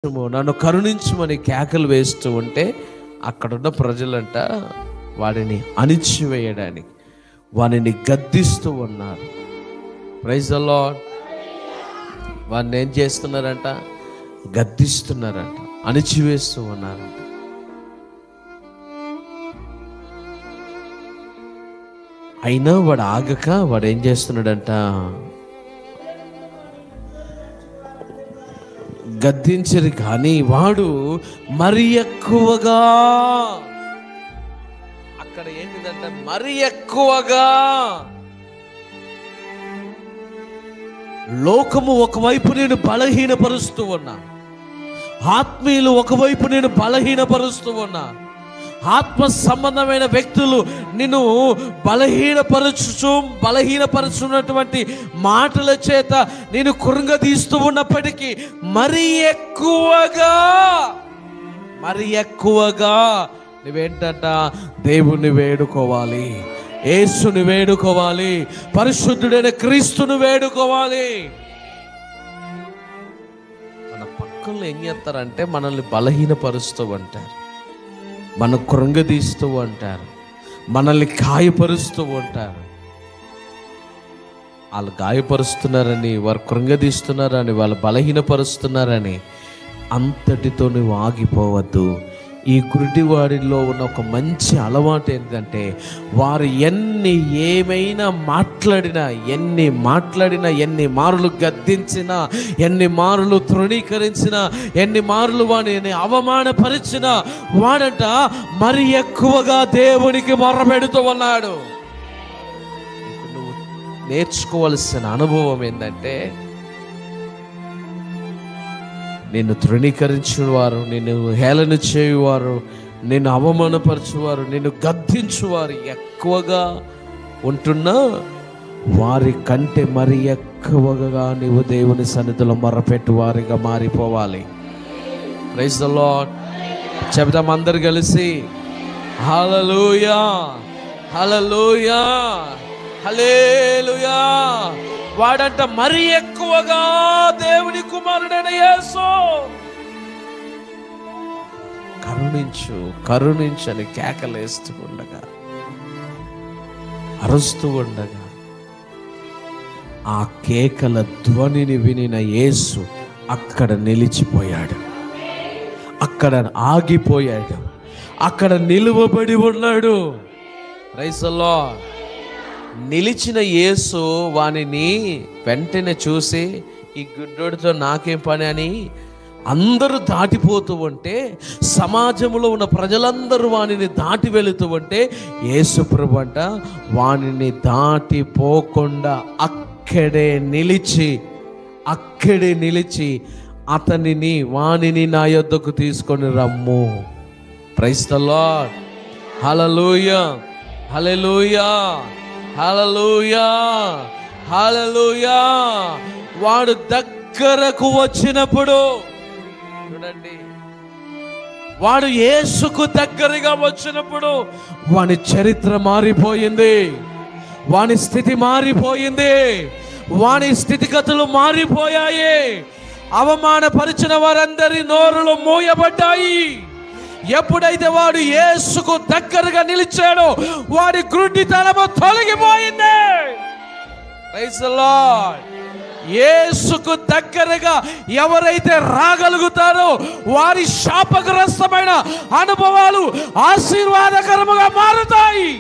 నన్ను కరుణించమని కేకలు వేస్తూ ఉంటే అక్కడున్న ప్రజలంట వాడిని అణిచివేయడానికి వాడిని గద్దిస్తూ ఉన్నారు. Praise the lord. వాడిని ఏం చేస్తున్నారంట? గద్దిస్తున్నారంట, అణిచివేస్తూ ఉన్నారంట. అయినా వాడు ఆగక వాడు ఏం చేస్తున్నాడంట? గద్దించరు కానీ వాడు మరి ఎక్కువగా, అక్కడ ఏంటిదంటే మరి ఎక్కువగా లోకము ఒకవైపు నేను బలహీనపరుస్తూ ఉన్నా, ఆత్మీయులు ఒకవైపు నేను బలహీనపరుస్తూ ఉన్నా, ఆత్మ సంబంధమైన వ్యక్తులు నిన్ను బలహీనపరుచున్నటువంటి మాటల చేత నేను కృంగదీస్తూ ఉన్నప్పటికీ మరి ఎక్కువగా నువ్వేంటంట? దేవుణ్ణి వేడుకోవాలి, యేసుని వేడుకోవాలి, పరిశుద్ధుడైన క్రీస్తుని వేడుకోవాలి. మన పక్కల్లో ఏం చేస్తారంటే మనల్ని బలహీనపరుస్తూ ఉంటారు, మనం కృంగదీస్తూ ఉంటారు, మనల్ని గాయపరుస్తూ ఉంటారు. వాళ్ళు గాయపరుస్తున్నారని, వారు కృంగదీస్తున్నారని, వాళ్ళు బలహీనపరుస్తున్నారని అంతటితో నువ్వు ఆగిపోవద్దు. ఈ గుడ్డివాడిలో ఉన్న ఒక మంచి అలవాటు ఏంటంటే వారు ఏమైనా మాట్లాడినా, ఎన్ని మారులు గద్దించినా, ఎన్ని మారులు తృణీకరించినా, ఎన్ని మారులు వాడిని అవమానపరిచినా వాడంట మరి ఎక్కువగా దేవునికి మొర్రపెడుతూ ఉన్నాడు. నువ్వు నేర్చుకోవాల్సిన అనుభవం ఏంటంటే నిన్ను తృణీకరించువారు, నిన్ను హేళన చేయువారు, నిన్ను అవమానపరచువారు, నిన్ను గద్దించువారు ఎక్కువగా ఉంటున్నా వారి కంటే మరి ఎక్కువగా నీవు దేవుని సన్నిధిలో మొర్రపెట్టు వారిగా మారిపోవాలి. Praise the Lord. చెబుదాం అందరు కలిసి హల్లెలూయా, హల్లెలూయా, హల్లెలూయా. వాడంట మరి ఎక్కువగా దేవుని కుమారుడైన యేసు కరుణించు అని కేకలేస్తూ ఉండగా, అరుస్తూ ఉండగా ఆ కేకల ధ్వనిని వినిన యేసు అక్కడ నిలిచిపోయాడు, అక్కడ ఆగిపోయాడు, అక్కడ నిలువబడి ఉన్నాడు. Praise the lord. నిలిచిన యేసు వానిని వెంటనే చూసి ఈ గుడ్డోడితో నాకేం పని అని అందరూ దాటిపోతూ ఉంటే, సమాజంలో ఉన్న ప్రజలందరూ వానిని దాటి వెళుతూ ఉంటే యేసు ప్రభు అంట వానిని దాటిపోకుండా అక్కడే నిలిచి వానిని నా యొద్దకు తీసుకొని రమ్ము. Praise the Lord. Hallelujah, hallelujah, hallelujah, hallelujah. వాడు దగ్గరకు వచ్చినప్పుడు చూడండి, వాడు యేసుకు దగ్గరగా వచ్చినప్పుడు వాని చరిత్ర మారిపోయింది, వాని స్థితి మారిపోయింది, వాని స్థితిగతులు మారిపోయాయి. అవమానపరిచిన వారందరి నోరులు మూయబడ్డాయి. ఎప్పుడైతే వాడు యేసుకు దగ్గరగా నిలిచాడో వాడి గుడ్డితనము తొలగిపోయింది. Praise the Lord. యేసుకు దగ్గరగా ఎవరైతే రాగలుగుతారో వారి శాపగ్రస్తమైన అనుభవాలు ఆశీర్వాదకరముగా మారుతాయి.